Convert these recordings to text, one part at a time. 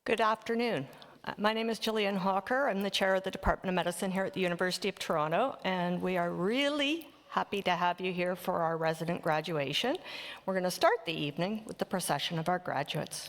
Good afternoon. My name is Gillian Hawker. I'm the chair of the Department of Medicine here at the University of Toronto, and we are really happy to have you here for our resident graduation. We're going to start the evening with the procession of our graduates.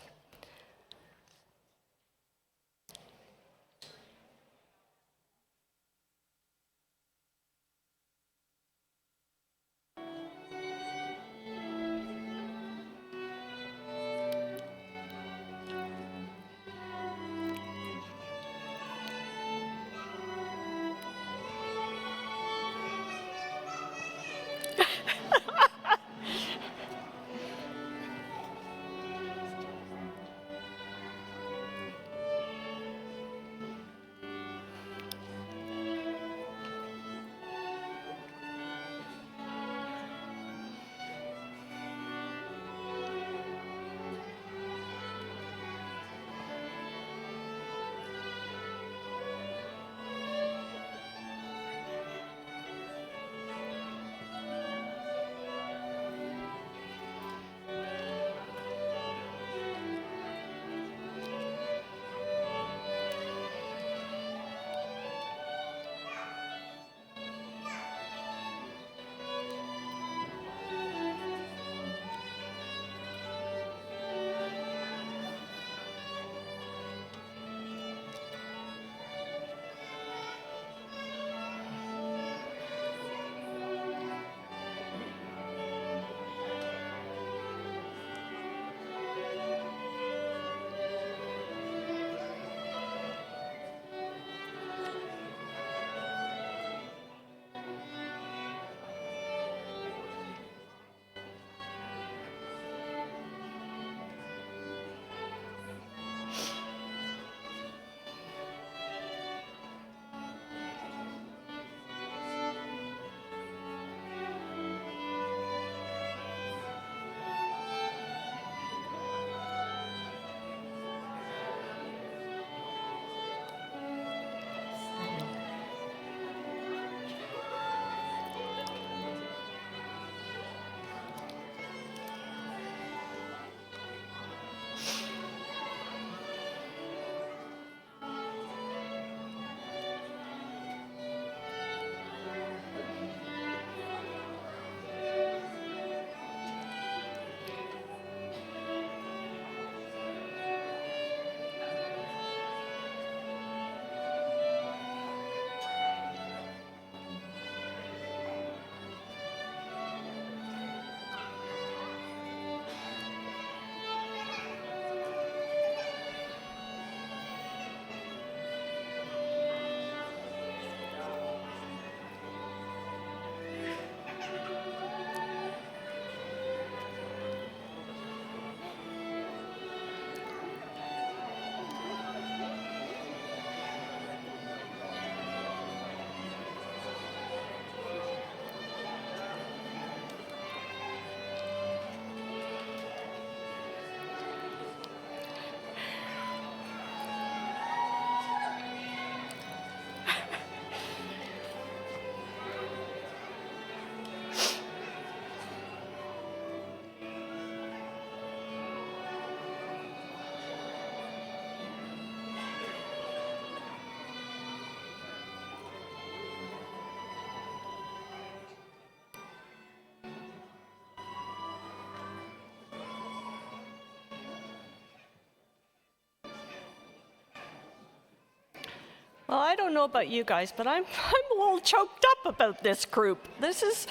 Well, I don't know about you guys, but I'm a little choked up about this group. These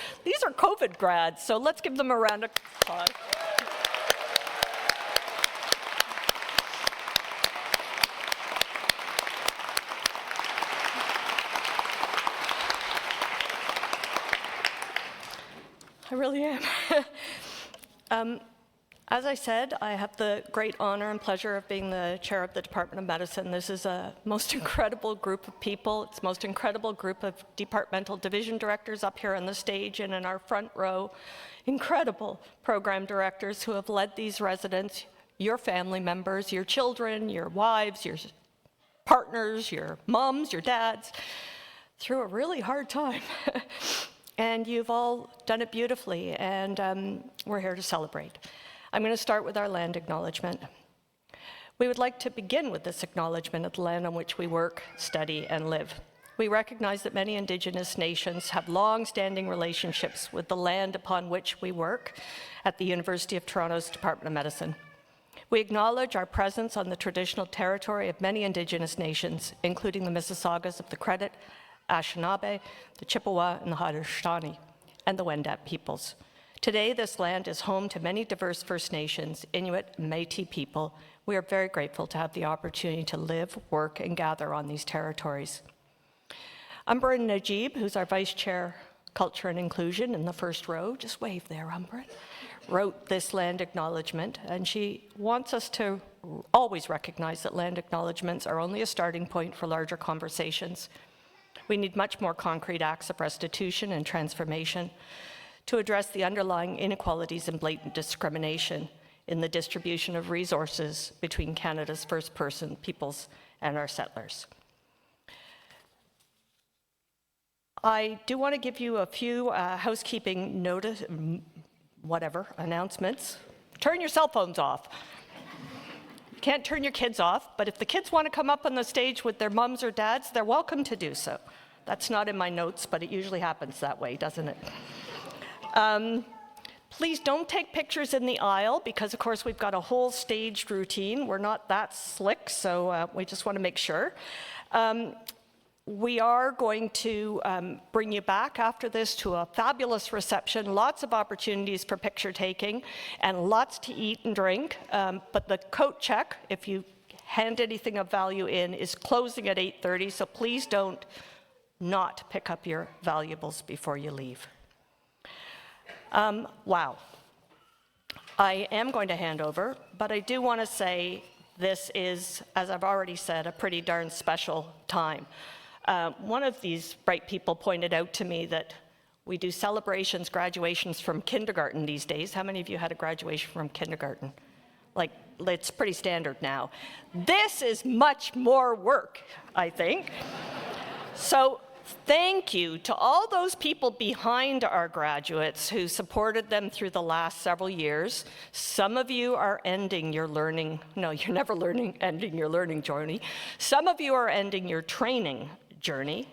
are COVID grads, so let's give them a round of applause. I really am. As I said, I have the great honor and pleasure of being the chair of the Department of Medicine. This is a most incredible group of people. It's the most incredible group of departmental division directors up here on the stage and in our front row. Incredible program directors who have led these residents, your family members, your children, your wives, your partners, your moms, your dads, through a really hard time. And you've all done it beautifully, and we're here to celebrate. I'm going to start with our land acknowledgement. We would like to begin with this acknowledgement of the land on which we work, study, and live. We recognize that many Indigenous nations have long-standing relationships with the land upon which we work at the University of Toronto's Department of Medicine. We acknowledge our presence on the traditional territory of many Indigenous nations, including the Mississaugas of the Credit, Anishinaabe, the Chippewa, and the Haudenosaunee, and the Wendat peoples. Today, this land is home to many diverse First Nations, Inuit, and Métis people. We are very grateful to have the opportunity to live, work, and gather on these territories. Umbrin Najib, who's our Vice Chair, Culture and Inclusion in the first row, just wave there, Umbrin, wrote this land acknowledgement, and she wants us to always recognize that land acknowledgements are only a starting point for larger conversations. We need much more concrete acts of restitution and transformation to address the underlying inequalities and blatant discrimination in the distribution of resources between Canada's First Person peoples and our settlers. I do want to give you a few housekeeping announcements. Turn your cell phones off. You can't turn your kids off, but if the kids want to come up on the stage with their mums or dads, they're welcome to do so. That's not in my notes, but it usually happens that way, doesn't it? Please don't take pictures in the aisle because, of course, we've got a whole staged routine. We're not that slick, so we just want to make sure. We are going to bring you back after this to a fabulous reception, lots of opportunities for picture taking, and lots to eat and drink. But the coat check, if you hand anything of value in, is closing at 8:30, so please don't not pick up your valuables before you leave. Wow. I am going to hand over, but I do want to say this is, as I've already said, a pretty darn special time. One of these bright people pointed out to me that we do celebrations, graduations from kindergarten these days. How many of you had a graduation from kindergarten? Like, it's pretty standard now. This is much more work, I think. So thank you to all those people behind our graduates who supported them through the last several years. Some of you are ending your learning, no, you're never ending your learning journey. Some of you are ending your training journey.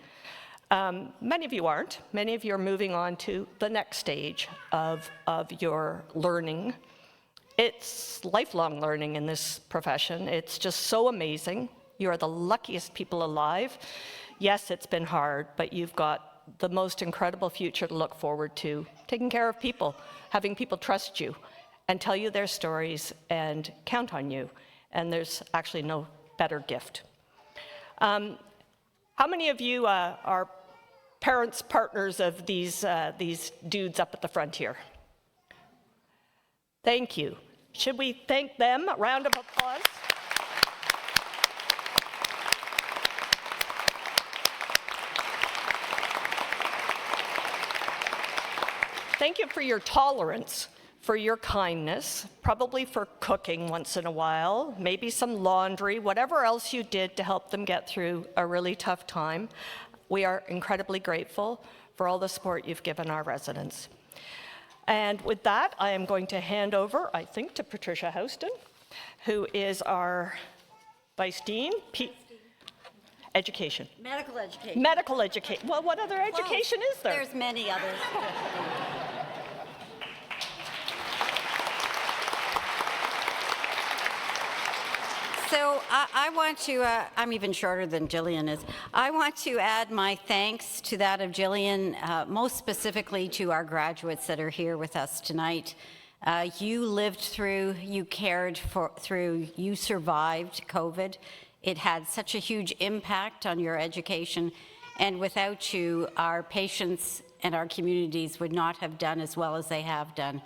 Many of you aren't. Many of you are moving on to the next stage of your learning. It's lifelong learning in this profession. It's just so amazing. You are the luckiest people alive. Yes, it's been hard, but you've got the most incredible future to look forward to, taking care of people, having people trust you and tell you their stories and count on you. And there's actually no better gift. How many of you are parents, partners of these dudes up at the front here? Thank you. Should we thank them? A round of applause. Thank you for your tolerance, for your kindness, probably for cooking once in a while, maybe some laundry, whatever else you did to help them get through a really tough time. We are incredibly grateful for all the support you've given our residents. And with that, I am going to hand over, I think, to Patricia Houston, who is our Vice Dean. Education. Medical education. Medical education. Well, what other education is there? There's many others. So I want to, I'm even shorter than Jillian is. I want to add my thanks to that of Jillian, most specifically to our graduates that are here with us tonight. You lived through, you cared through, you survived COVID. It had such a huge impact on your education, and without you, our patients and our communities would not have done as well as they have done.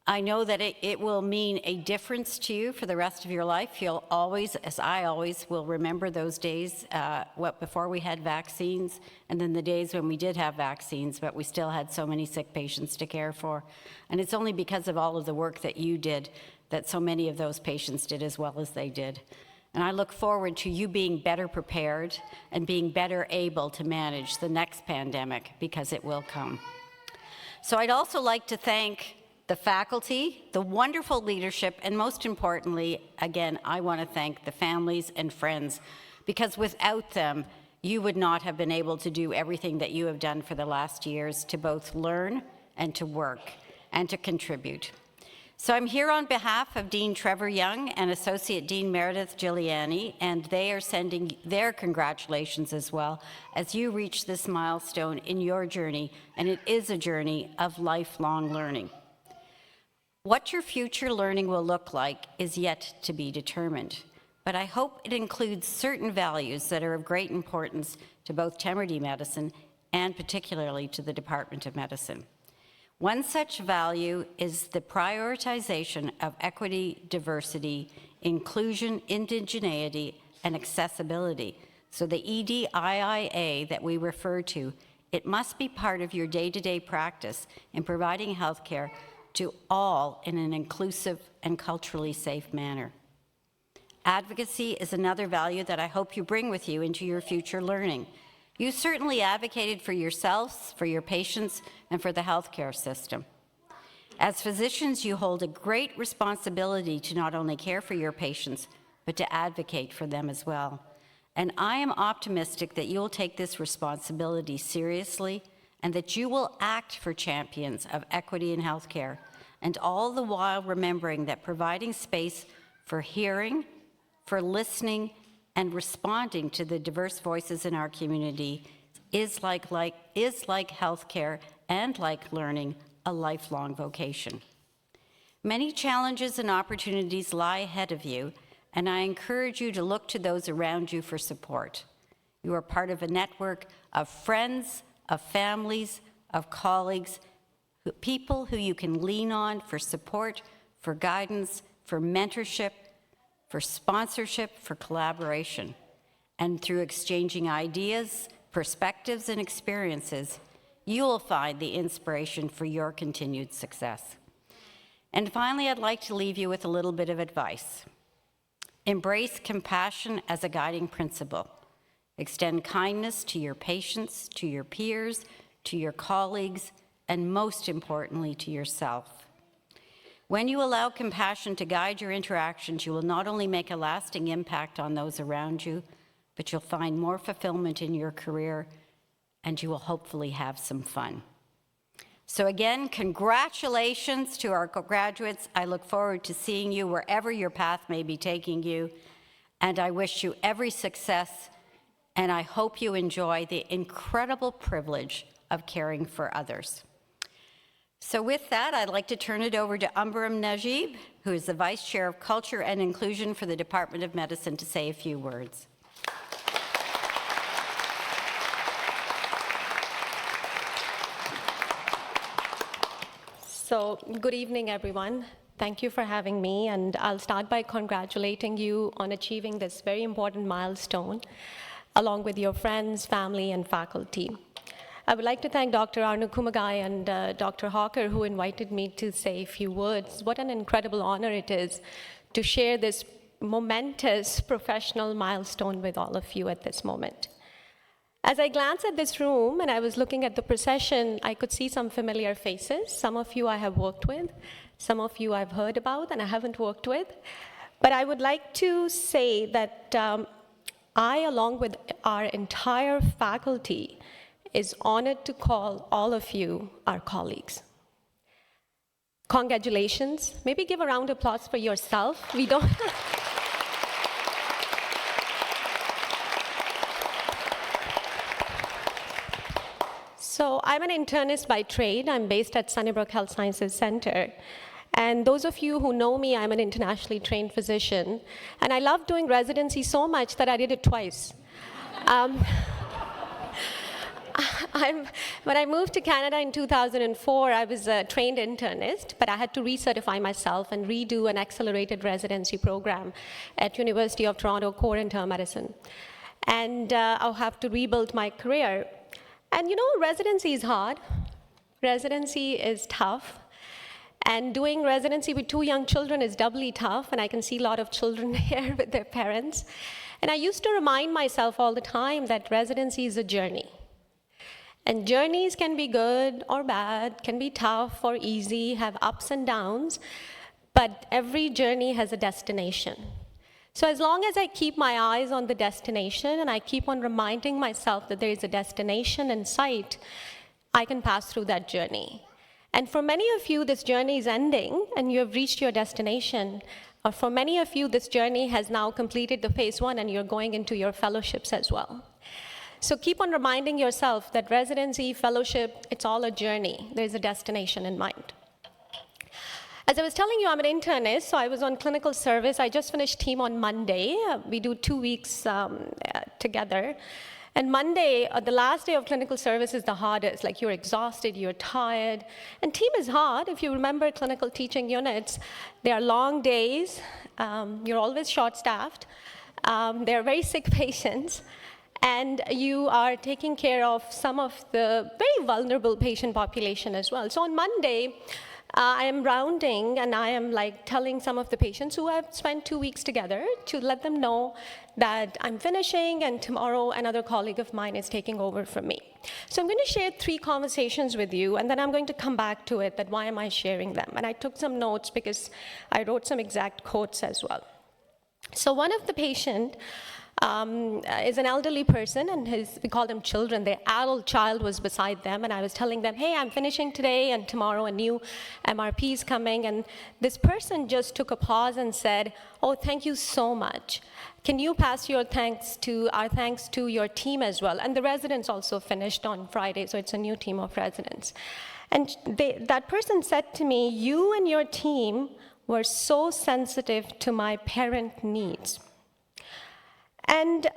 I know that it will mean a difference to you for the rest of your life. You'll always, as I always, will remember those days before we had vaccines, and then the days when we did have vaccines, but we still had so many sick patients to care for. And it's only because of all of the work that you did that so many of those patients did as well as they did. And I look forward to you being better prepared and being better able to manage the next pandemic, because it will come. So I'd also like to thank the faculty, the wonderful leadership, and most importantly, again, I want to thank the families and friends, because without them, you would not have been able to do everything that you have done for the last years to both learn and to work and to contribute. So I'm here on behalf of Dean Trevor Young and Associate Dean Meredith Giuliani, and they are sending their congratulations as well as you reach this milestone in your journey, and it is a journey of lifelong learning. What your future learning will look like is yet to be determined, but I hope it includes certain values that are of great importance to both Temerdee Medicine and particularly to the Department of Medicine. One such value is the prioritization of equity, diversity, inclusion, indigeneity, and accessibility. So the EDIIA that we refer to, it must be part of your day-to-day practice in providing healthcare to all in an inclusive and culturally safe manner. Advocacy is another value that I hope you bring with you into your future learning. You certainly advocated for yourselves, for your patients, and for the healthcare system. As physicians, you hold a great responsibility to not only care for your patients, but to advocate for them as well. And I am optimistic that you'll take this responsibility seriously and that you will act for champions of equity in healthcare, and all the while remembering that providing space for hearing, for listening, and responding to the diverse voices in our community is like healthcare and like learning, a lifelong vocation. Many challenges and opportunities lie ahead of you, and I encourage you to look to those around you for support. You are part of a network of friends, of families, of colleagues, people who you can lean on for support, for guidance, for mentorship, for sponsorship, for collaboration. And through exchanging ideas, perspectives, and experiences, you will find the inspiration for your continued success. And finally, I'd like to leave you with a little bit of advice. Embrace compassion as a guiding principle. Extend kindness to your patients, to your peers, to your colleagues, and most importantly, to yourself. When you allow compassion to guide your interactions, you will not only make a lasting impact on those around you, but you'll find more fulfillment in your career, and you will hopefully have some fun. So again, congratulations to our graduates. I look forward to seeing you wherever your path may be taking you, and I wish you every success, and I hope you enjoy the incredible privilege of caring for others. So with that, I'd like to turn it over to Umbaram Najib, who is the Vice Chair of Culture and Inclusion for the Department of Medicine, to say a few words. So, good evening, everyone. Thank you for having me, and I'll start by congratulating you on achieving this very important milestone, along with your friends, family, and faculty. I would like to thank Dr. Arnu Kumagai and Dr. Hawker, who invited me to say a few words. What an incredible honor it is to share this momentous professional milestone with all of you at this moment. As I glanced at this room and I was looking at the procession, I could see some familiar faces. Some of you I have worked with, some of you I've heard about and I haven't worked with. But I would like to say that I, along with our entire faculty, is honored to call all of you our colleagues. Congratulations. Maybe give a round of applause for yourself. We don't. So I'm an internist by trade. I'm based at Sunnybrook Health Sciences Center. And those of you who know me, I'm an internationally trained physician. And I love doing residency so much that I did it twice. When I moved to Canada in 2004, I was a trained internist, but I had to recertify myself and redo an accelerated residency program at University of Toronto Core and Term Medicine. And I'll have to rebuild my career. And you know, residency is hard. Residency is tough. And doing residency with 2 young children is doubly tough, and I can see a lot of children here with their parents. And I used to remind myself all the time that residency is a journey. And journeys can be good or bad, can be tough or easy, have ups and downs, but every journey has a destination. So as long as I keep my eyes on the destination and I keep on reminding myself that there is a destination in sight, I can pass through that journey. And for many of you, this journey is ending and you have reached your destination. Or for many of you, this journey has now completed the phase 1 and you're going into your fellowships as well. So keep on reminding yourself that residency, fellowship, it's all a journey. There's a destination in mind. As I was telling you, I'm an internist, so I was on clinical service. I just finished team on Monday. We do 2 weeks together. And Monday, the last day of clinical service is the hardest. Like, you're exhausted, you're tired. And team is hard. If you remember clinical teaching units, they are long days. You're always short-staffed. They're very sick patients. And you are taking care of some of the very vulnerable patient population as well. So on Monday, I am rounding and I am like telling some of the patients who have spent 2 weeks together to let them know that I'm finishing and tomorrow another colleague of mine is taking over from me. So I'm going to share 3 conversations with you and then I'm going to come back to it, that why am I sharing them? And I took some notes because I wrote some exact quotes as well. So one of the patient is an elderly person, and we call them children. Their adult child was beside them, and I was telling them, hey, I'm finishing today, and tomorrow a new MRP is coming. And this person just took a pause and said, oh, thank you so much. Can you pass our thanks to your team as well? And the residents also finished on Friday, so it's a new team of residents. And that person said to me, you and your team were so sensitive to my parent needs. And,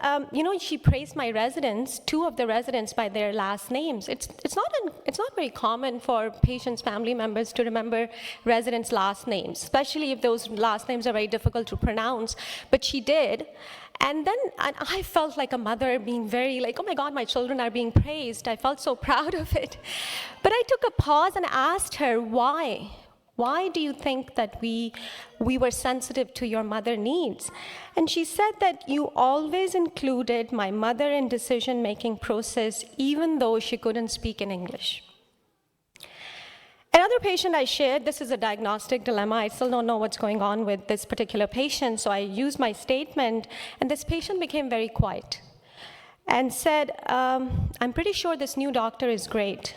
she praised my residents, 2 of the residents, by their last names. It's not very common for patients' family members to remember residents' last names, especially if those last names are very difficult to pronounce. But she did. And I felt like a mother being very like, oh my God, my children are being praised. I felt so proud of it. But I took a pause and asked her, why? Why do you think that we were sensitive to your mother needs? And she said that you always included my mother in decision-making process, even though she couldn't speak in English. Another patient I shared, this is a diagnostic dilemma. I still don't know what's going on with this particular patient, so I used my statement, and this patient became very quiet and said, I'm pretty sure this new doctor is great,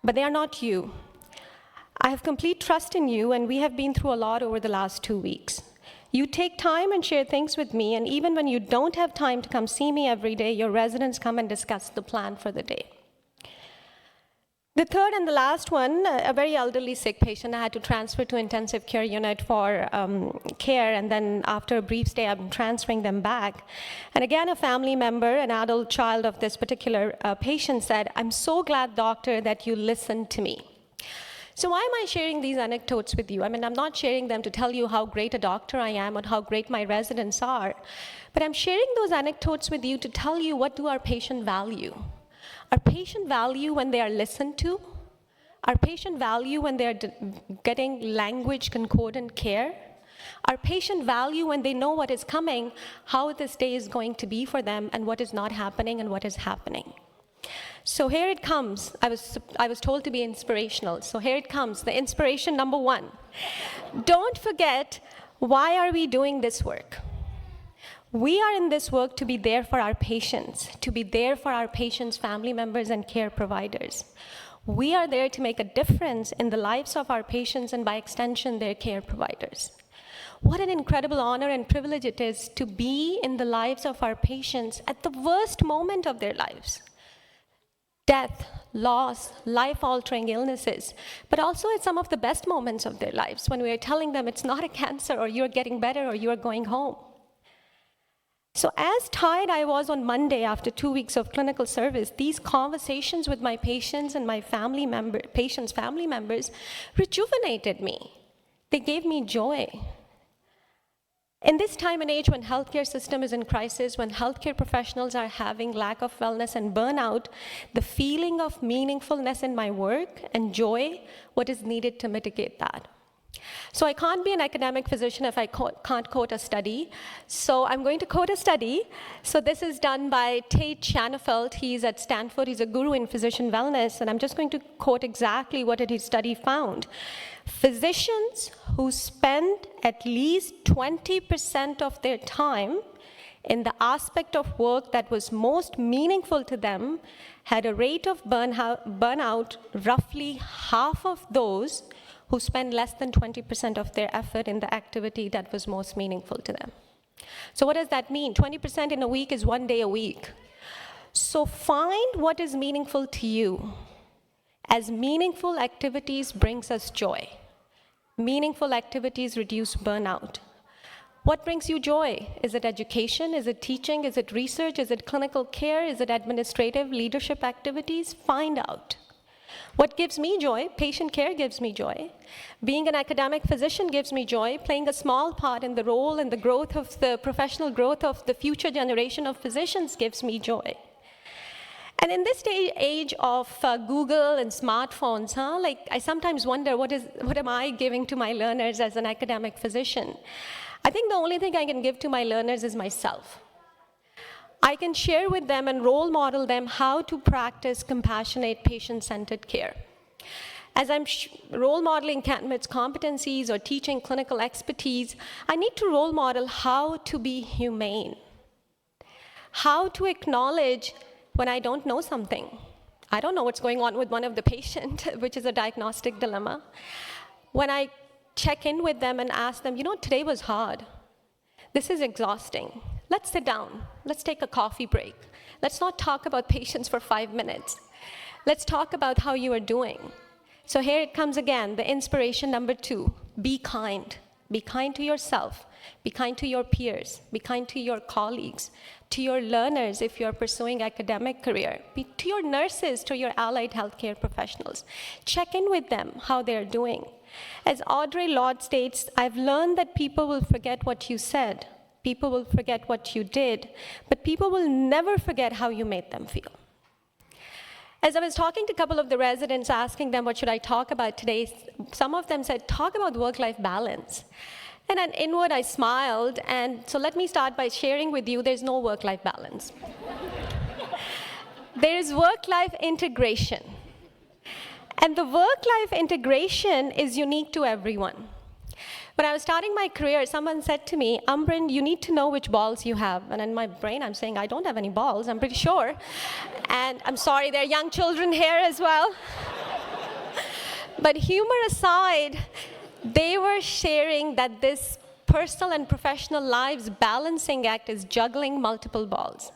but they are not you. I have complete trust in you, and we have been through a lot over the last 2 weeks. You take time and share things with me, and even when you don't have time to come see me every day, your residents come and discuss the plan for the day. The third and the last one, a very elderly sick patient. I had to transfer to intensive care unit for care, and then after a brief stay, I'm transferring them back. And again, a family member, an adult child of this particular patient said, I'm so glad, doctor, that you listened to me. So why am I sharing these anecdotes with you? I mean, I'm not sharing them to tell you how great a doctor I am or how great my residents are, but I'm sharing those anecdotes with you to tell you, what do our patients value? Our patient value when they are listened to? Our patient value when they're getting language concordant care? Our patient value when they know what is coming, how this day is going to be for them, and what is not happening and what is happening. So here it comes. I was told to be inspirational. So here it comes, the inspiration number 1. Don't forget, why are we doing this work? We are in this work to be there for our patients, to be there for our patients' family members and care providers. We are there to make a difference in the lives of our patients and by extension, their care providers. What an incredible honor and privilege it is to be in the lives of our patients at the worst moment of their lives. Death, loss, life-altering illnesses, but also at some of the best moments of their lives when we are telling them it's not a cancer or you're getting better or you're going home. So as tired I was on Monday after 2 weeks of clinical service, these conversations with my patients and my patients' family members rejuvenated me. They gave me joy. In this time and age when healthcare system is in crisis, when healthcare professionals are having lack of wellness and burnout, the feeling of meaningfulness in my work and joy, what is needed to mitigate that. So I can't be an academic physician if I can't quote a study. So I'm going to quote a study. So this is done by Tate Shanafelt. He's at Stanford. He's a guru in physician wellness. And I'm just going to quote exactly what his study found. Physicians who spend at least 20% of their time in the aspect of work that was most meaningful to them had a rate of burnout roughly half of those who spend less than 20% of their effort in the activity that was most meaningful to them. So what does that mean? 20% in a week is 1 day a week. So find what is meaningful to you. As meaningful activities brings us joy. Meaningful activities reduce burnout. What brings you joy? Is it education? Is it teaching? Is it research? Is it clinical care? Is it administrative leadership activities? Find out. What gives me joy? Patient care gives me joy. Being an academic physician gives me joy. Playing a small part in the role and the growth of the professional growth of the future generation of physicians gives me joy. And in this age of Google and smartphones, I sometimes wonder what am I giving to my learners as an academic physician? I think the only thing I can give to my learners is myself. I can share with them and role model them how to practice compassionate, patient-centered care. As I'm role modeling candidates' competencies or teaching clinical expertise, I need to role model how to be humane, how to acknowledge when I don't know something. I don't know what's going on with one of the patient, which is a diagnostic dilemma. When I check in with them and ask them, today was hard. This is exhausting. Let's sit down. Let's take a coffee break. Let's not talk about patients for 5 minutes. Let's talk about how you are doing. So here it comes again, the inspiration number 2, be kind. Be kind to yourself. Be kind to your peers. Be kind to your colleagues, to your learners if you're pursuing academic career, to your nurses, to your allied healthcare professionals. Check in with them, how they're doing. As Audre Lorde states, I've learned that people will forget what you said. People will forget what you did, but people will never forget how you made them feel. As I was talking to a couple of the residents, asking them what should I talk about today, some of them said, talk about work-life balance. And then inward I smiled, and so let me start by sharing with you there's no work-life balance. There is work-life integration. And the work-life integration is unique to everyone. When I was starting my career, someone said to me, Ambryn, you need to know which balls you have. And in my brain, I'm saying, I don't have any balls, I'm pretty sure. And I'm sorry, there are young children here as well. But humor aside, they were sharing that this personal and professional lives balancing act is juggling multiple balls.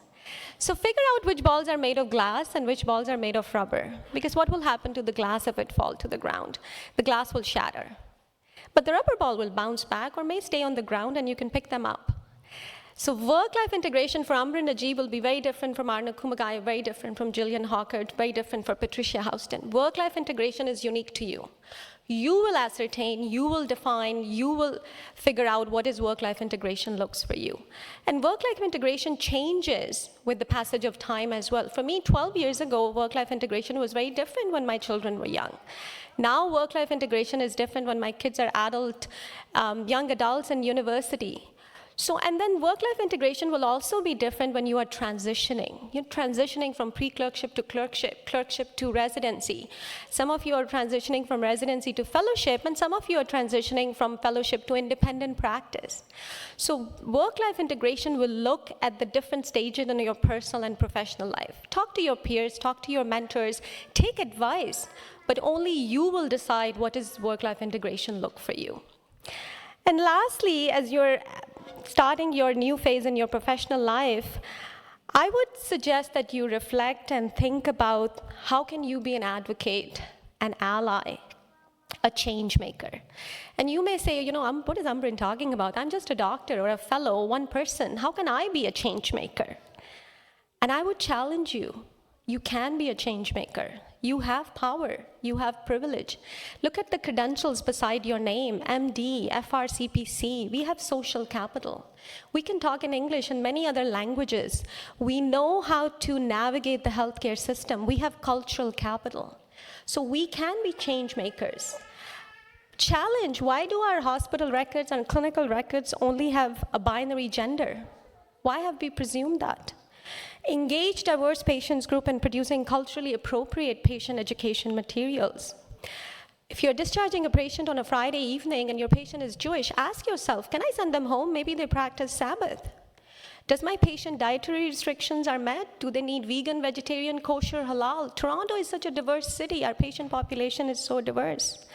So figure out which balls are made of glass and which balls are made of rubber. Because what will happen to the glass if it falls to the ground? The glass will shatter. But the rubber ball will bounce back or may stay on the ground and you can pick them up. So work-life integration for Ambryn Najib will be very different from Arna Kumagai, very different from Jillian Hawkert, very different for Patricia Houston. Work-life integration is unique to you. You will ascertain, you will define, you will figure out what is work-life integration looks for you. And work-life integration changes with the passage of time as well. For me, 12 years ago, work-life integration was very different when my children were young. Now, work-life integration is different when my kids are young adults in university. So, and then work-life integration will also be different when you are transitioning. You're transitioning from pre-clerkship to clerkship to residency. Some of you are transitioning from residency to fellowship, and some of you are transitioning from fellowship to independent practice. So work-life integration will look at the different stages in your personal and professional life. Talk to your peers, talk to your mentors, take advice, but only you will decide what does work-life integration look for you. And lastly, as you're starting your new phase in your professional life, I would suggest that you reflect and think about how can you be an advocate, an ally, a change maker. And you may say, what is Ambryn talking about? I'm just a doctor or a fellow, one person. How can I be a change maker? And I would challenge you. You can be a change maker. You have power. You have privilege. Look at the credentials beside your name, MD, FRCPC. We have social capital. We can talk in English and many other languages. We know how to navigate the healthcare system. We have cultural capital. So we can be change makers. Challenge, why do our hospital records and clinical records only have a binary gender? Why have we presumed that? Engage diverse patients group in producing culturally appropriate patient education materials. If you're discharging a patient on a Friday evening and your patient is Jewish, ask yourself, can I send them home? Maybe they practice Sabbath. Does my patient dietary restrictions are met? Do they need vegan, vegetarian, kosher, halal? Toronto is such a diverse city. Our patient population is so diverse.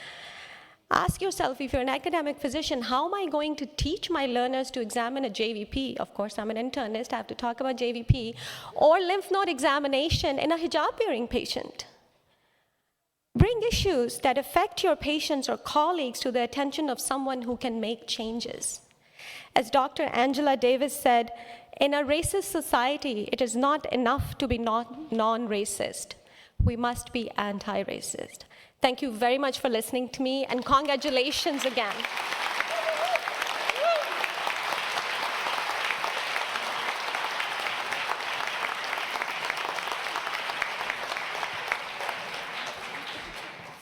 Ask yourself, if you're an academic physician, how am I going to teach my learners to examine a JVP? Of course, I'm an internist, I have to talk about JVP, or lymph node examination in a hijab-wearing patient. Bring issues that affect your patients or colleagues to the attention of someone who can make changes. As Dr. Angela Davis said, in a racist society, it is not enough to be non-racist. We must be anti-racist. Thank you very much for listening to me, and congratulations again.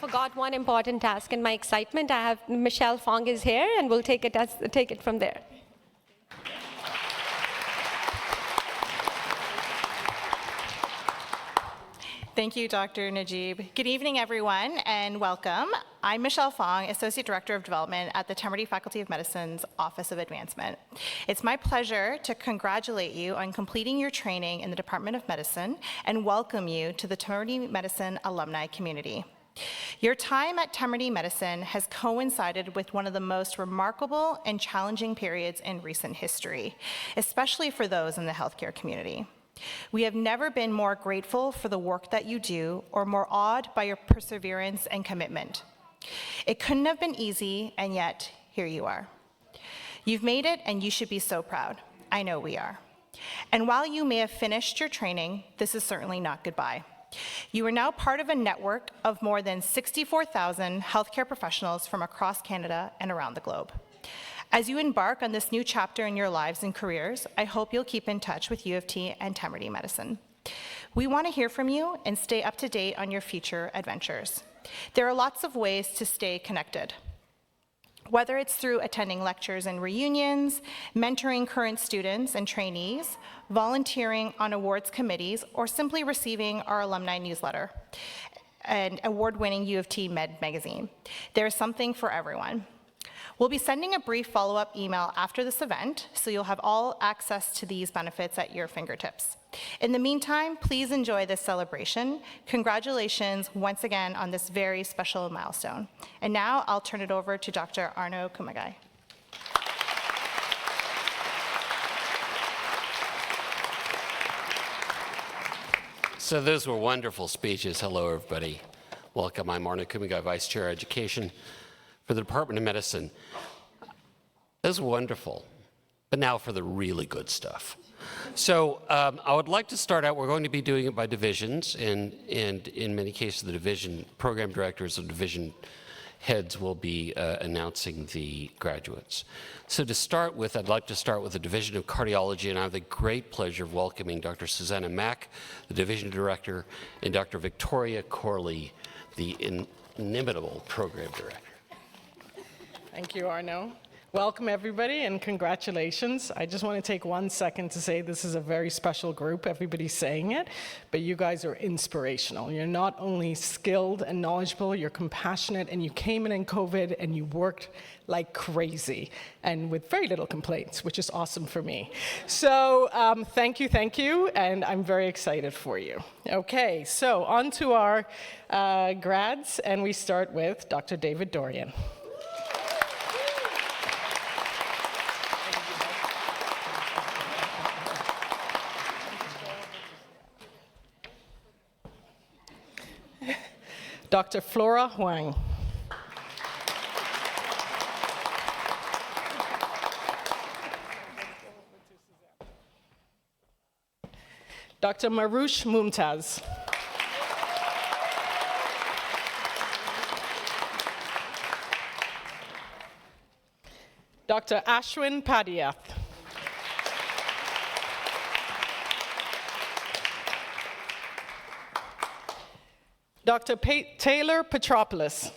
Forgot one important task. In my excitement, I have Michelle Fong is here, and we'll take it from there. Thank you, Dr. Najib. Good evening, everyone, and welcome. I'm Michelle Fong, Associate Director of Development at the Temerity Faculty of Medicine's Office of Advancement. It's my pleasure to congratulate you on completing your training in the Department of Medicine and welcome you to the Temerity Medicine alumni community. Your time at Temerity Medicine has coincided with one of the most remarkable and challenging periods in recent history, especially for those in the healthcare community. We have never been more grateful for the work that you do or more awed by your perseverance and commitment. It couldn't have been easy, and yet here you are. You've made it, and you should be so proud. I know we are. And while you may have finished your training, this is certainly not goodbye. You are now part of a network of more than 64,000 healthcare professionals from across Canada and around the globe. As you embark on this new chapter in your lives and careers, I hope you'll keep in touch with U of T and Temerity Medicine. We want to hear from you and stay up to date on your future adventures. There are lots of ways to stay connected, whether it's through attending lectures and reunions, mentoring current students and trainees, volunteering on awards committees, or simply receiving our alumni newsletter and award-winning U of T Med magazine. There is something for everyone. We'll be sending a brief follow-up email after this event, so you'll have all access to these benefits at your fingertips. In the meantime, please enjoy this celebration. Congratulations once again on this very special milestone. And now I'll turn it over to Dr. Arno Kumagai. So those were wonderful speeches. Hello, everybody. Welcome. I'm Arno Kumagai, Vice Chair Education for the Department of Medicine. That was wonderful, but now for the really good stuff. So I would like to start out, we're going to be doing it by divisions, and in many cases the division program directors or division heads will be announcing the graduates. So to start with, I'd like to start with the Division of Cardiology, and I have the great pleasure of welcoming Dr. Susanna Mack, the division director, and Dr. Victoria Corley, the inimitable program director. Thank you, Arno. Welcome, everybody, and congratulations. I just want to take 1 second to say this is a very special group. Everybody's saying it, but you guys are inspirational. You're not only skilled and knowledgeable, you're compassionate, and you came in COVID and you worked like crazy and with very little complaints, which is awesome for me. So thank you, and I'm very excited for you. Okay, so on to our grads, and we start with Dr. David Dorian. Dr. Flora Huang. Dr. Marouche Mumtaz. Dr. Ashwin Padiath. Dr. Taylor Petropoulos.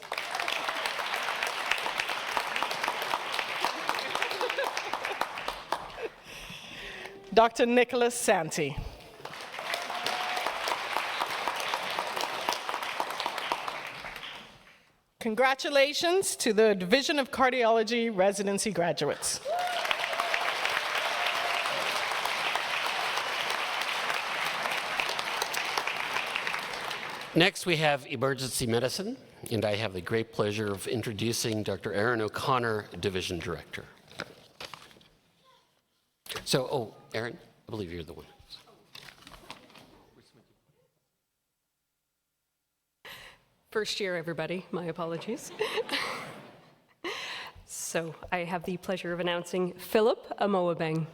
Dr. Nicholas Santi. Congratulations to the Division of Cardiology residency graduates. Next, we have emergency medicine, and I have the great pleasure of introducing Dr. Erin O'Connor, Division Director. So, Erin, I believe you're the one. First year, everybody. My apologies. So I have the pleasure of announcing Philip Amoabeng.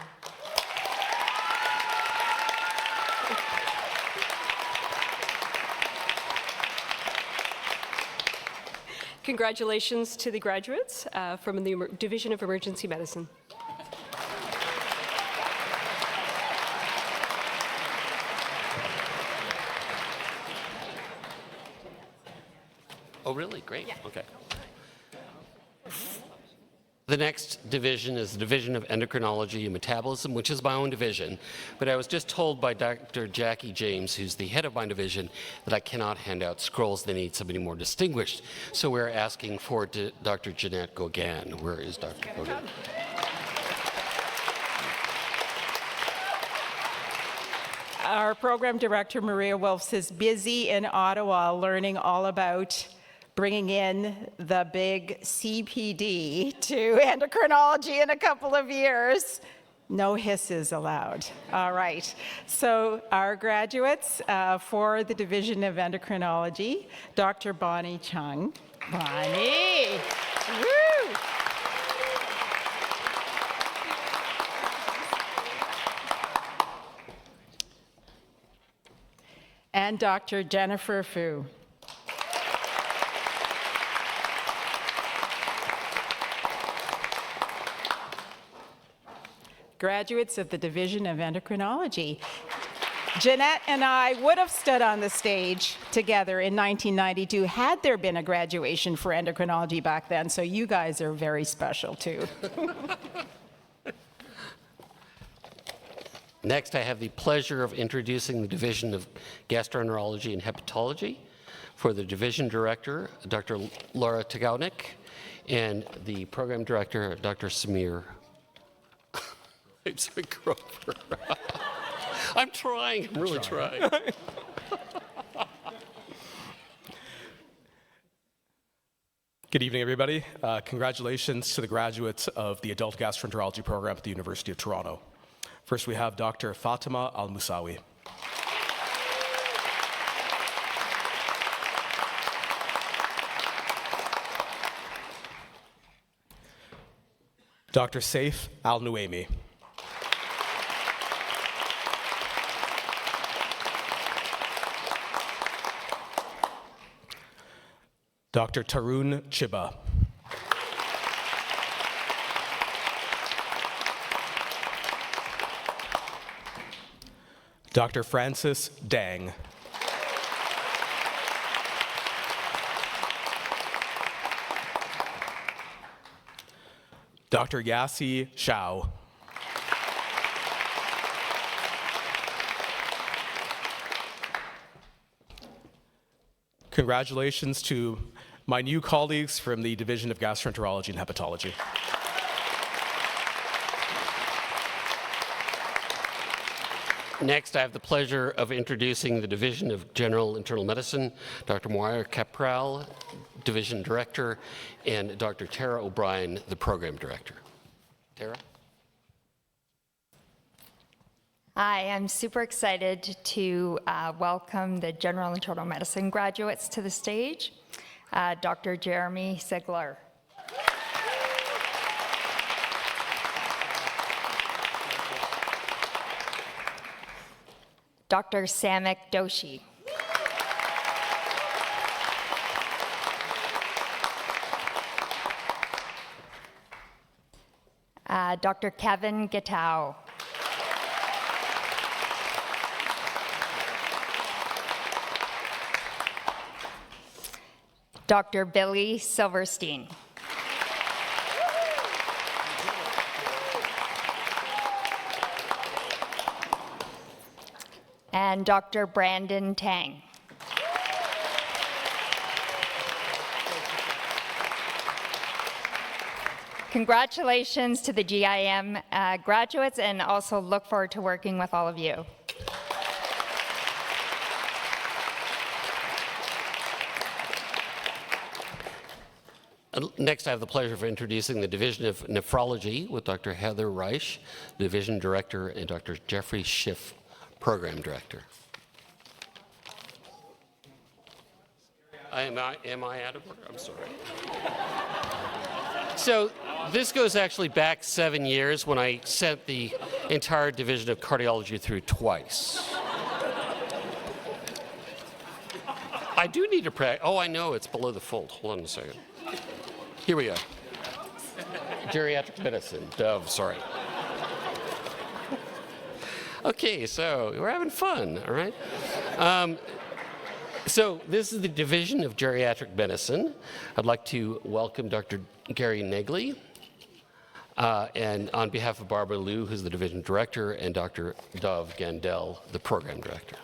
Congratulations to the graduates from the Division of Emergency Medicine. Oh, really? Great. Yeah. Okay. The next division is the Division of Endocrinology and Metabolism, which is my own division. But I was just told by Dr. Jackie James, who's the head of my division, that I cannot hand out scrolls. They need somebody more distinguished. So we're asking for Dr. Jeanette Gauguin. Where is Dr. Gauguin? Our program director, Maria Wolfs, is busy in Ottawa learning all about bringing in the big CPD to endocrinology in a couple of years. No hisses allowed. All right. So our graduates for the Division of Endocrinology, Dr. Bonnie Chung. Bonnie! Woo! And Dr. Jennifer Fu. Graduates of the Division of Endocrinology. Jeanette and I would have stood on the stage together in 1992 had there been a graduation for endocrinology back then, so you guys are very special too. Next, I have the pleasure of introducing the Division of Gastroenterology and Hepatology for the Division Director, Dr. Laura Tagawnik, and the Program Director, Dr. Samir. I'm sorry, Grover. I'm trying. I'm really trying. Good evening, everybody. Congratulations to the graduates of the Adult Gastroenterology program at the University of Toronto. First, we have Dr. Fatima Al-Musawi. Dr. Saif Al-Nuaimi. Dr. Tarun Chiba. Dr. Francis Dang. Dr. Yassi Shao. Congratulations to my new colleagues from the Division of Gastroenterology and Hepatology. Next, I have the pleasure of introducing the Division of General Internal Medicine, Dr. Moira Capral, Division Director, and Dr. Tara O'Brien, the Program Director. Tara? Hi, I'm super excited to welcome the General Internal Medicine graduates to the stage. Dr. Jeremy Sigler. Dr. Samik Doshi. Dr. Kevin Gatow. Dr. Billy Silverstein. and Dr. Brandon Tang. Congratulations to the GIM graduates, and also look forward to working with all of you. Next, I have the pleasure of introducing the Division of Nephrology with Dr. Heather Reich, Division Director, and Dr. Jeffrey Schiff, Program Director. Am I out of order? I'm sorry. So this goes actually back 7 years when I sent the entire Division of Cardiology through twice. I do need to practice. Oh, I know, it's below the fold. Hold on a second. Here we go. Geriatric medicine, Dove, sorry. Okay, so we're having fun, all right? So this is the Division of Geriatric Medicine. I'd like to welcome Dr. Gary Negley, and on behalf of Barbara Liu, who's the Division Director, and Dr. Dov Gandel, the Program Director.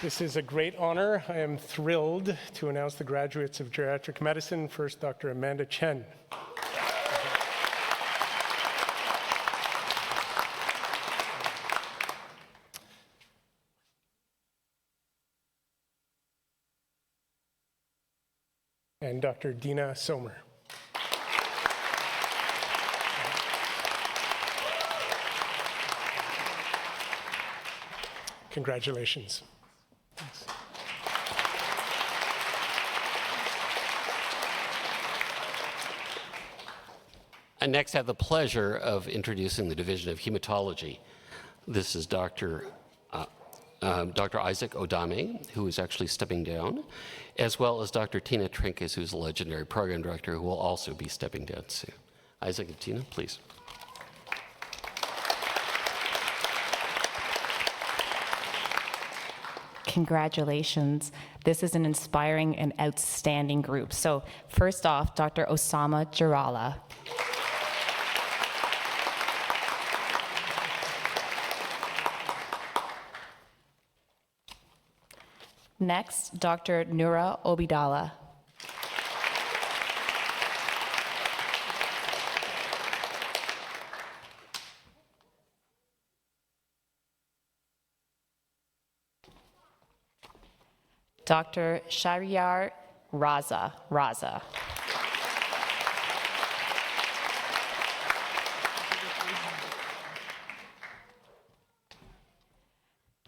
This is a great honor. I am thrilled to announce the graduates of geriatric medicine. First, Dr. Amanda Chen. And Dr. Dina Sommer. Congratulations. Thanks. And next, I have the pleasure of introducing the Division of Hematology. This is Dr. Isaac Odame, who is actually stepping down, as well as Dr. Tina Trinkes, who's a legendary program director, who will also be stepping down soon. Isaac and Tina, please. Congratulations. This is an inspiring and outstanding group. So first off, Dr. Osama Jarala. Next, Dr. Nura Obidala. Dr. Shahriyar Raza.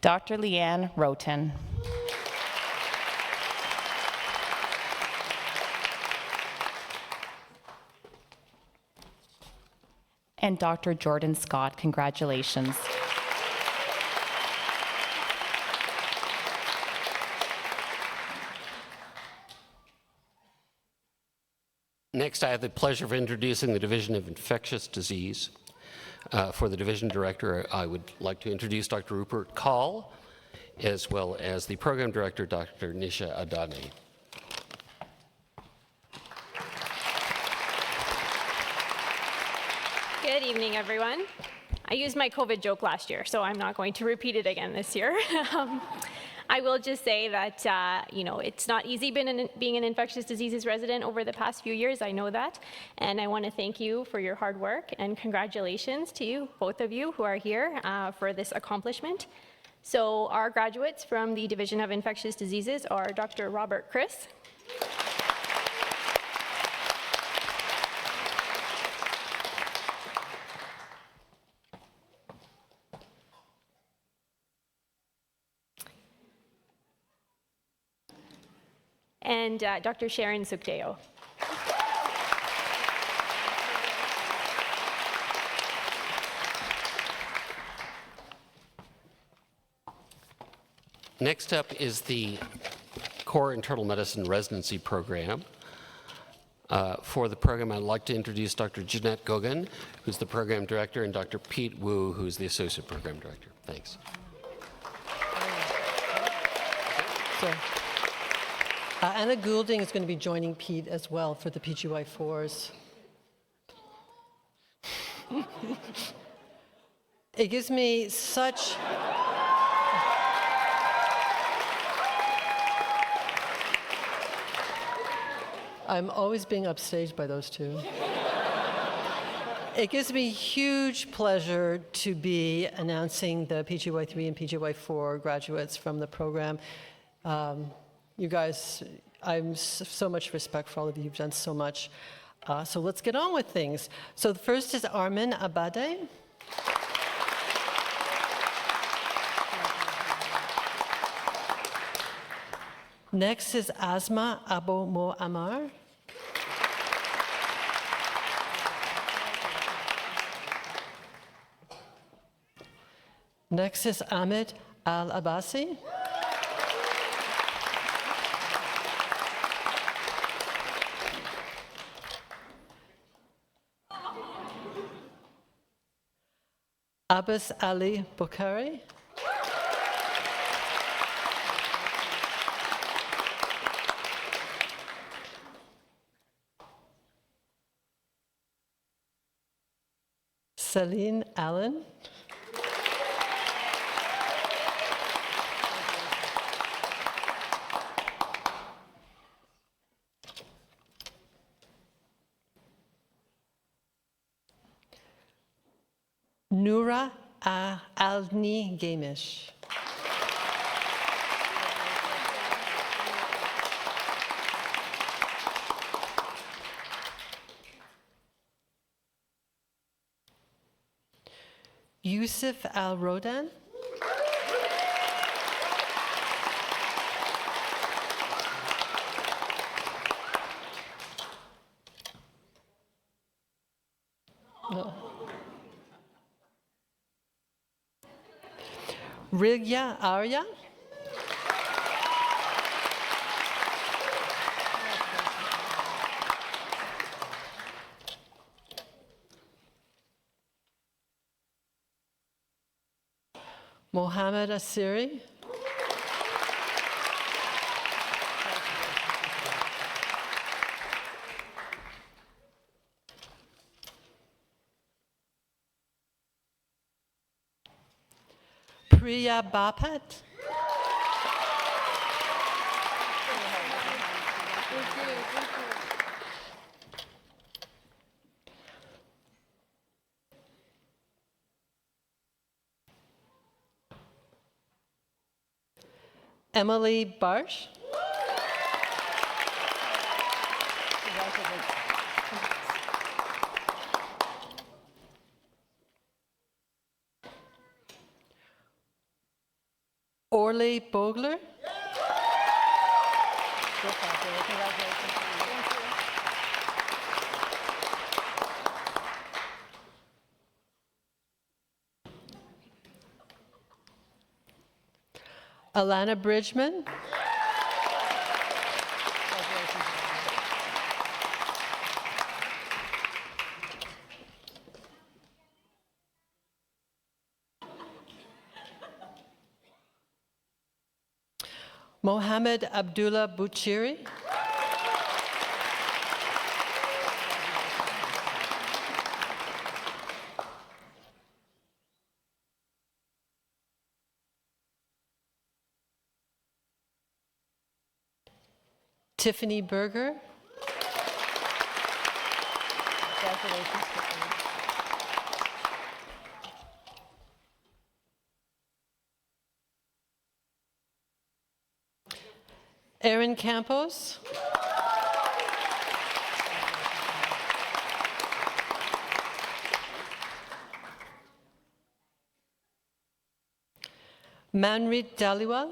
Dr. Leanne Roten. And Dr. Jordan Scott, congratulations. Next, I have the pleasure of introducing the Division of Infectious Disease. For the Division Director, I would like to introduce Dr. Rupert Call, as well as the Program Director, Dr. Nisha Adani. Good evening, everyone. I used my COVID joke last year, so I'm not going to repeat it again this year. I will just say that, it's not easy being an infectious diseases resident over the past few years. I know that. And I want to thank you for your hard work, and congratulations to you, both of you who are here for this accomplishment. So our graduates from the Division of Infectious Diseases are Dr. Robert Chris, and Dr. Sharon Sukdeo. Next up is the Core Internal Medicine Residency Program. For the program, I'd like to introduce Dr. Jeanette Gogan, who's the Program Director, and Dr. Pete Wu, who's the Associate Program Director. Thanks. So, Anna Goulding is going to be joining Pete as well for the PGY4s. It gives me such... I'm always being upstaged by those two. It gives me huge pleasure to be announcing the PGY3 and PGY4 graduates from the program. You guys, I'm so much respect for all of you. You've done so much. So let's get on with things. So the first is Armin Abade. Next is Asma Abo Mo Amar. Next is Ahmed Al Abbasi. Abbas Ali Bukhari. Celine Allen. Noura Alni Gamish. Yusuf Al Rodan. Rigya Arya. Mohammed Asiri. Priya Bapat. Emily Barsh. Orly Bogler. Alana Bridgman. Mohammed Abdullah Buchiri. Tiffany Berger. Congratulations, Tiffany. Erin Campos. Manrit Daliwal.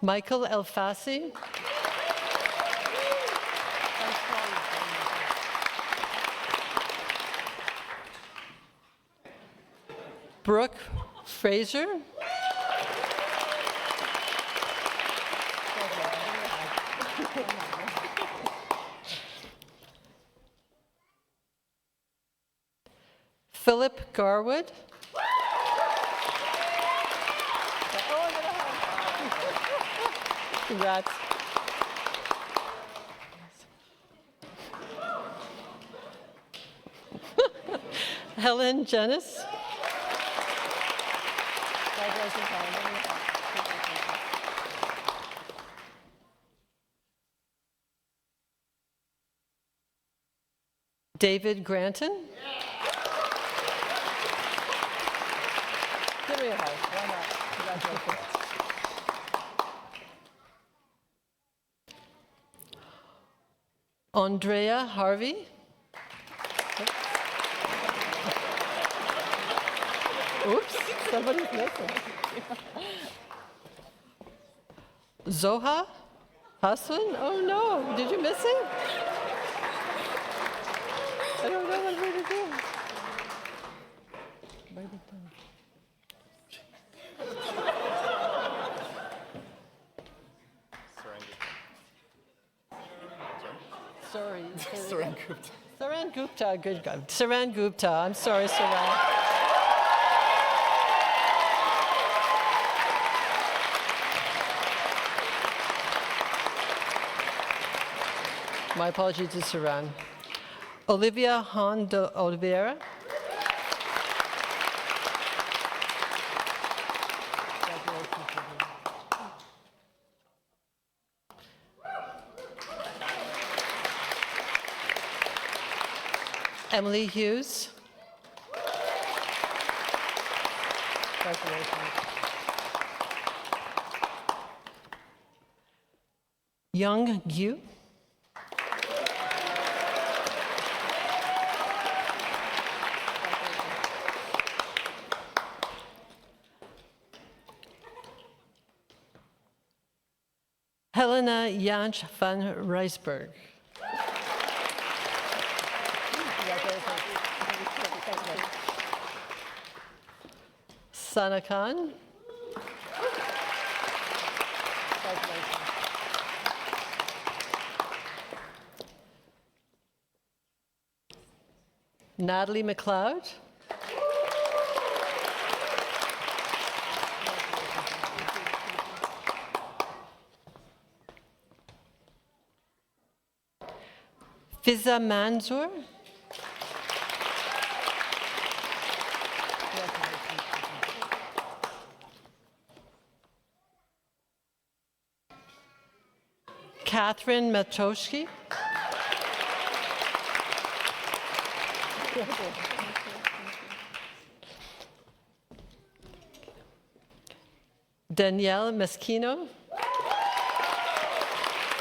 Michael Elfasi. Brooke Fraser. Philip Garwood. Congrats. Helen Jenis. David Granton. Give me a hug. Why not? Congratulations. Andrea Harvey. Oops, somebody's missing. Zoha Hassan? Oh no, did you miss it? I don't know what her to do. Sorry. Saran Gupta. Saran Gupta, good God. Saran Gupta, I'm sorry, Saran. My apologies to Saran. Olivia Hahn de Oliveira. Emily Hughes. Young Yu. Helena Jansch van Rijsberg. Sana Khan. Natalie McLeod. Fiza Manzoor. Catherine Matoshki. Danielle Meschino.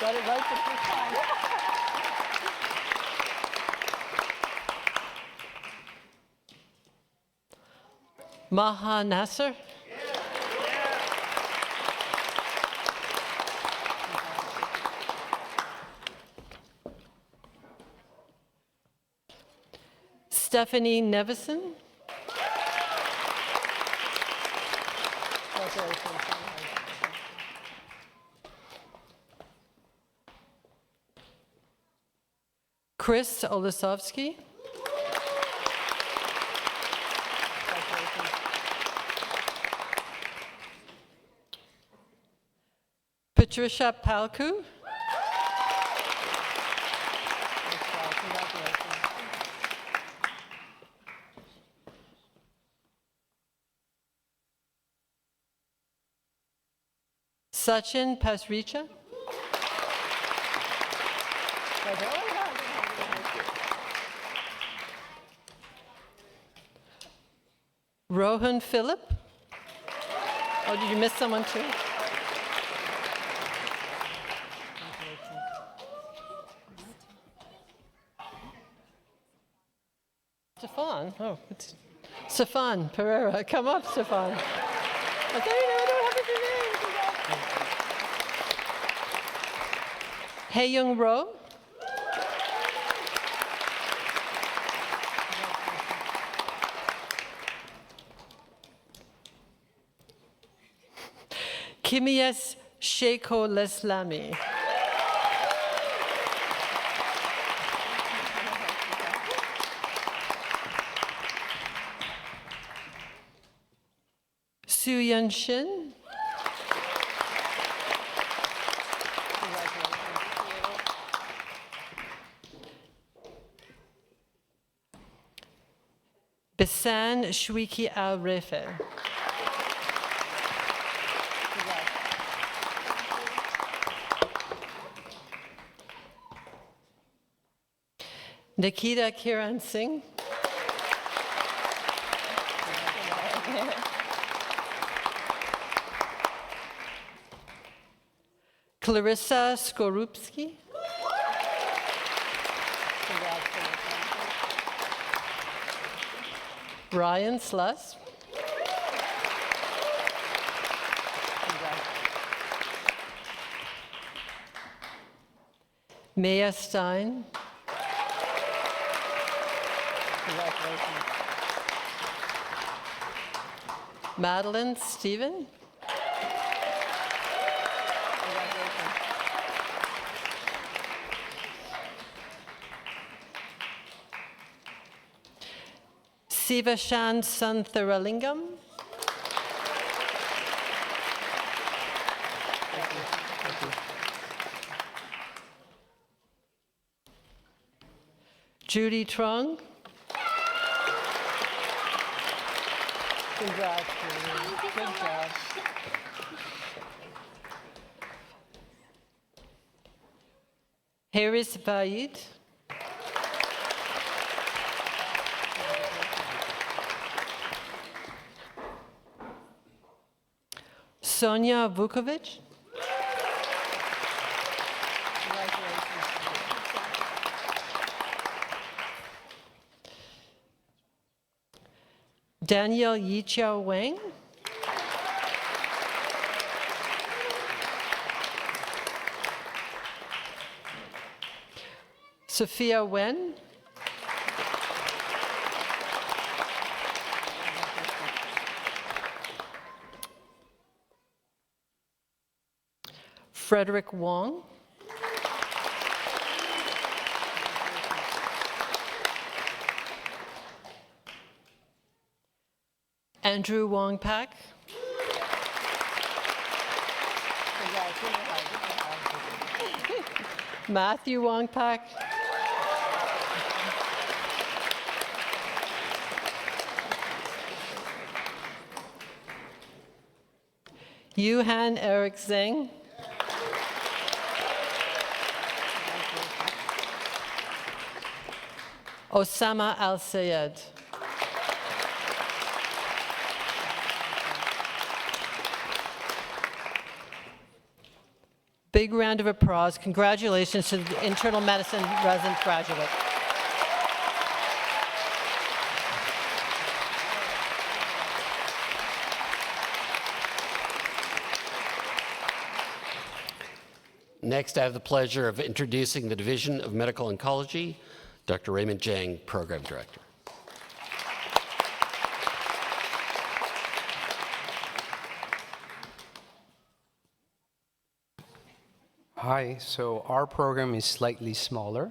Got it right the first time. Maha Nasser. Stephanie Nevison. Chris Olisovsky. Patricia Palku. Sachin Pasricha. Rohan Phillip. Oh, did you miss someone too? Stefan. Oh, it's Stefan Pereira. Come up, Stefan. I don't have your name. Hey Young Ro. Kimias Sheikho Leslami. Su Yun Shin. Bisan Shwiki Al-Refe. Nikita Kiran Singh. Clarissa Skorupski. Ryan Sluss. Maya Stein. Madeline Stephen. Sivashan Santharalingam. Judy Trung. Congrats, Judy. Good job. Haris Vaid. Sonia Vukovic. Danielle Yiqiao Wang. Sophia Wen. Frederick Wong. Andrew Wong Pak. Matthew Wong Pak. Yuhan Eric Zeng. Osama Al-Sayed. Big round of applause. Congratulations to the internal medicine resident graduate. Next, I have the pleasure of introducing the Division of Medical Oncology, Dr. Raymond Jang, Program Director. Hi, so our program is slightly smaller.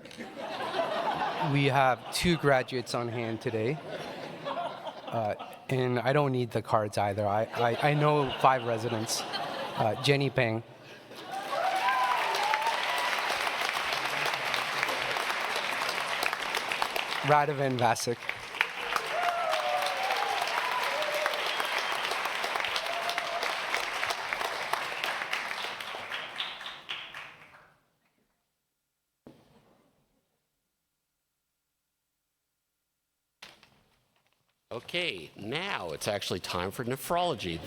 We have 2 graduates on hand today. And I don't need the cards either. I know 5 residents. Jenny Peng. Radovan Vasic. Okay, now it's actually time for nephrology,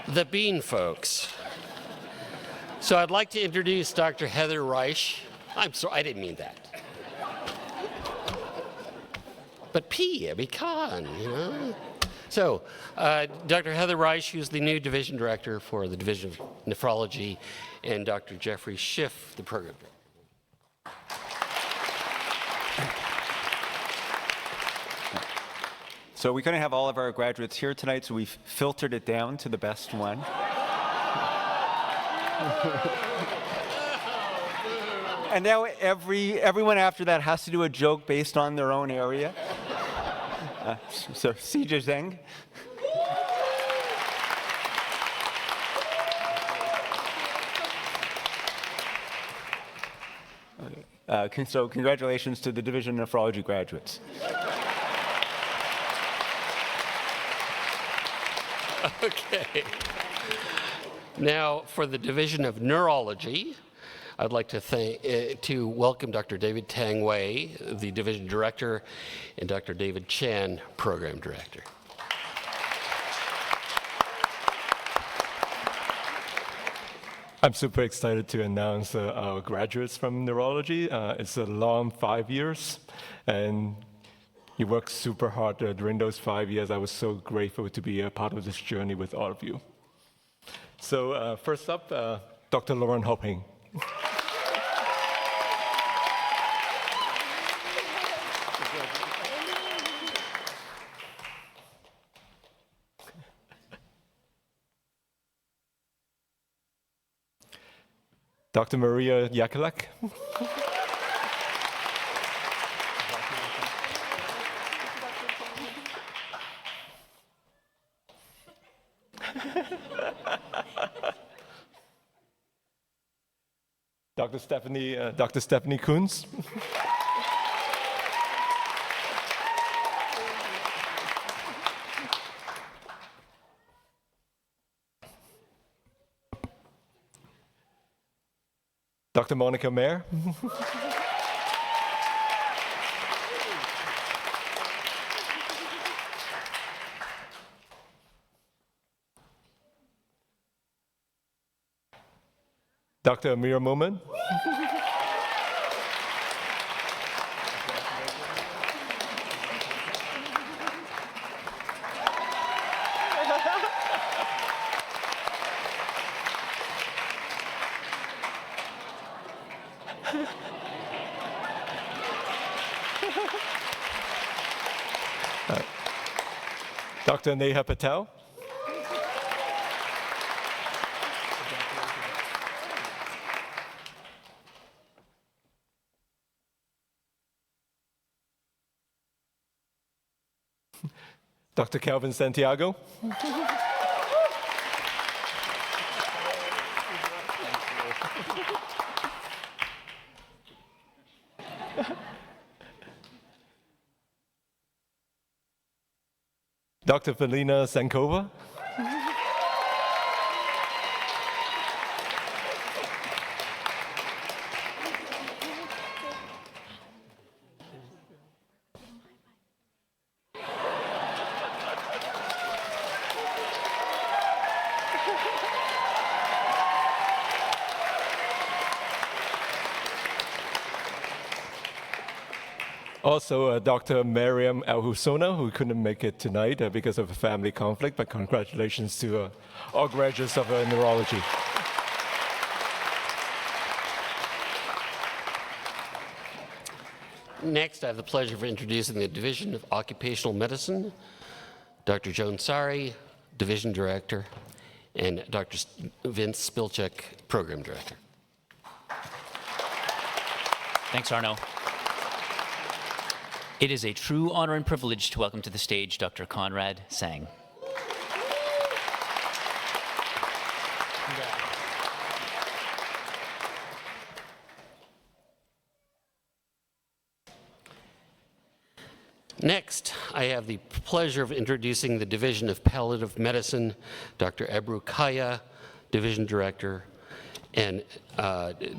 the Bean folks. So I'd like to introduce Dr. Heather Reich. I'm sorry, I didn't mean that. But P, I mean, come on, you know? So, Dr. Heather Reich, who's the new division director for the Division of Nephrology, and Dr. Jeffrey Schiff, the program director. So we couldn't have all of our graduates here tonight, so we've filtered it down to the best one. And now everyone after that has to do a joke based on their own area. So Sija Zheng. So congratulations to the Division of Nephrology graduates. Okay. Now, for the Division of Neurology, I'd like to welcome Dr. David Tang Wei, the Division Director, and Dr. David Chan, Program Director. I'm super excited to announce our graduates from neurology. It's a long 5 years, and you worked super hard during those 5 years. I was so grateful to be a part of this journey with all of you. So first up, Dr. Lauren Hopping. Dr. Maria Yakelak. Dr. Stephanie Kunz. Dr. Monica Mayer. Dr. Amir Momin. Dr. Neha Patel. Dr. Calvin Santiago. Dr. Felina Sankova. Also, Dr. Mariam Al-Husona, who couldn't make it tonight because of a family conflict, but congratulations to all graduates of neurology. Next, I have the pleasure of introducing the Division of Occupational Medicine, Dr. Joan Sari, Division Director, and Dr. Vince Spilchek, Program Director. Thanks, Arno. It is a true honor and privilege to welcome to the stage Dr. Conrad Sang. Next, I have the pleasure of introducing the Division of Palliative Medicine, Dr. Ebru Kaya, Division Director, and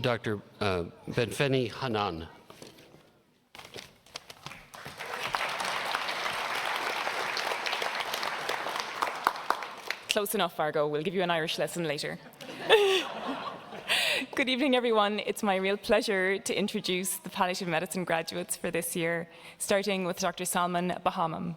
Dr. Benfeni Hanan. Close enough, Fargo. We'll give you an Irish lesson later. Good evening, everyone. It's my real pleasure to introduce the palliative medicine graduates for this year, starting with Dr. Salman Bahammam.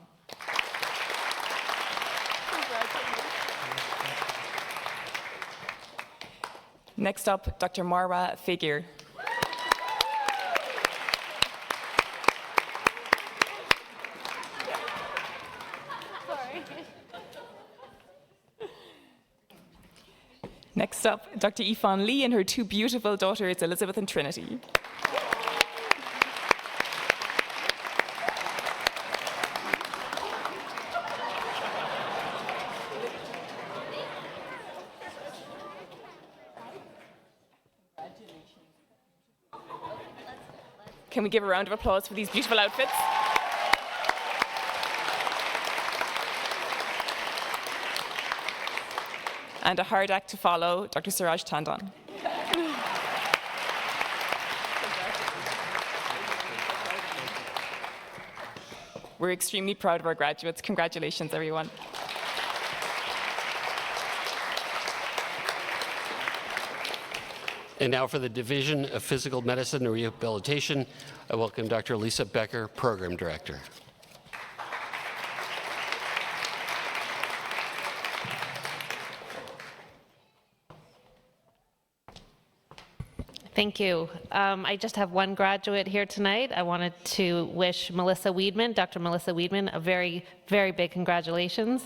Next up, Dr. Marwa Figir. Next up, Dr. Yifan Lee and her two beautiful daughters, Elizabeth and Trinity. Can we give a round of applause for these beautiful outfits? and a hard act to follow, Dr. Suraj Tandon. We're extremely proud of our graduates. Congratulations, everyone. And now for the Division of Physical Medicine and Rehabilitation, I welcome Dr. Lisa Becker, Program Director. Thank you. I just have one graduate here tonight. I wanted to wish Melissa Weedman, Dr. Melissa Weedman, a very, very big congratulations.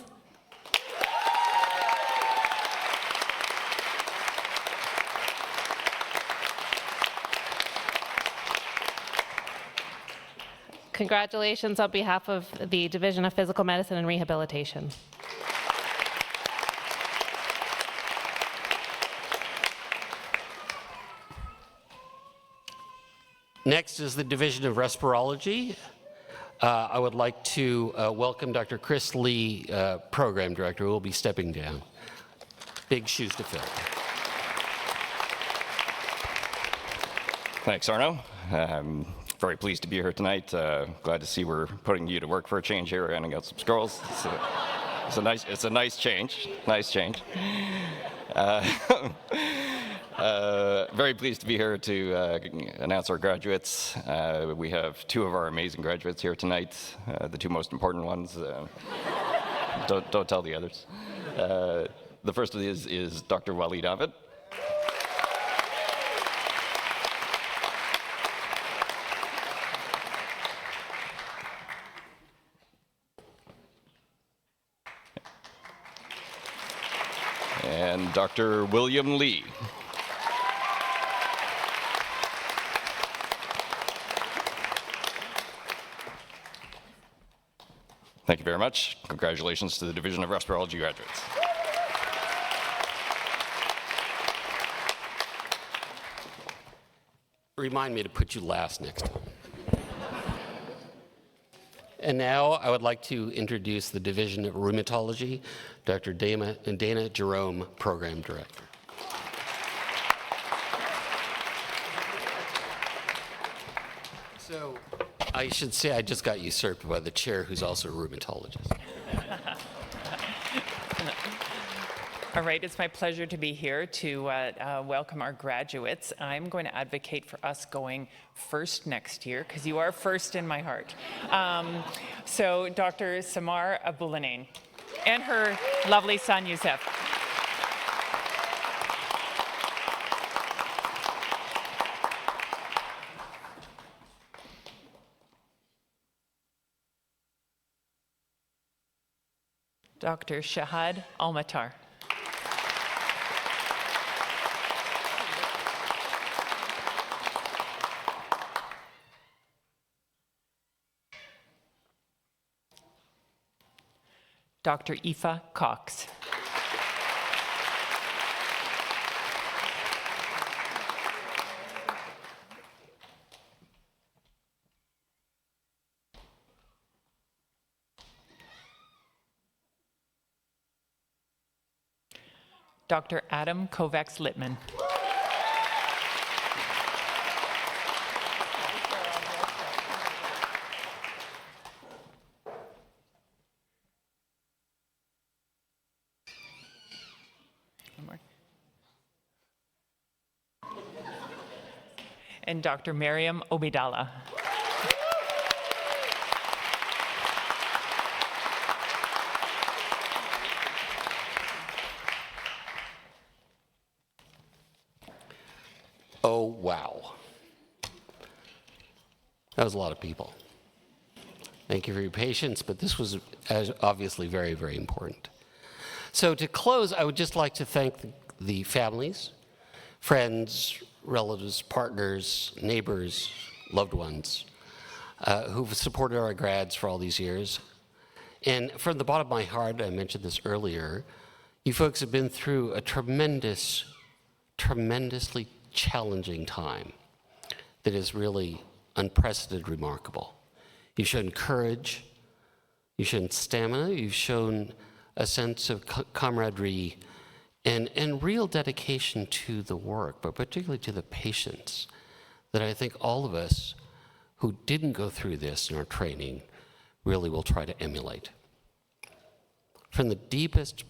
Congratulations on behalf of the Division of Physical Medicine and Rehabilitation. Next is the Division of Respirology. I would like to welcome Dr. Chris Lee, Program Director, who will be stepping down. Big shoes to fill. Thanks, Arno. I'm very pleased to be here tonight. Glad to see we're putting you to work for a change here, handing out some scrolls. It's a nice change. Nice change. Very pleased to be here to announce our graduates. We have two of our amazing graduates here tonight, the two most important ones. Don't tell the others. The first of these is Dr. Walid Ahmed. And Dr. William Lee. Thank you very much. Congratulations to the Division of Respirology graduates. Remind me to put you last next time. And now I would like to introduce the Division of Rheumatology, Dr. Dana Jerome, Program Director. So I should say I just got usurped by the chair, who's also a rheumatologist. All right, it's my pleasure to be here to welcome our graduates. I'm going to advocate for us going first next year, because you are first in my heart. So Dr. Samar Abulanain and her lovely son, Youssef. Dr. Shahad Almatar. Dr. Aoife Cox. Dr. Adam Kovacs Littman. And Dr. Mariam Obidallah. Oh, wow. That was a lot of people. Thank you for your patience, but this was obviously very, very important. So to close, I would just like to thank the families, friends, relatives, partners, neighbors, loved ones who've supported our grads for all these years. And from the bottom of my heart, I mentioned this earlier, you folks have been through a tremendously challenging time that is really unprecedented, remarkable. You've shown courage, you've shown stamina, you've shown a sense of camaraderie and real dedication to the work, but particularly to the patients, that I think all of us who didn't go through this in our training really will try to emulate. From the deepest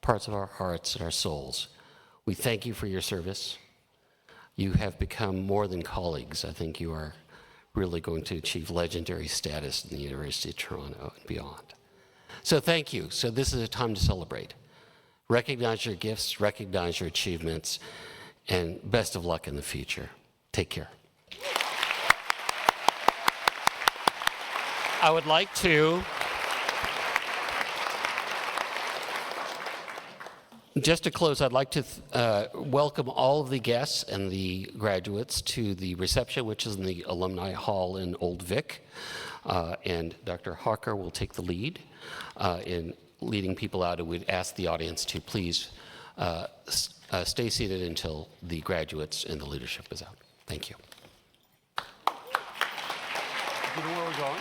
parts of our hearts and our souls, we thank you for your service. You have become more than colleagues. I think you are really going to achieve legendary status in the University of Toronto and beyond. So thank you. So this is a time to celebrate. Recognize your gifts, recognize your achievements, and best of luck in the future. Take care. I would like to just to close, I'd like to welcome all of the guests and the graduates to the reception, which is in the Alumni Hall in Old Vic. And Dr. Hawker will take the lead in leading people out. And we'd ask the audience to please stay seated until the graduates and the leadership is out. Thank you. Do you know where we're going?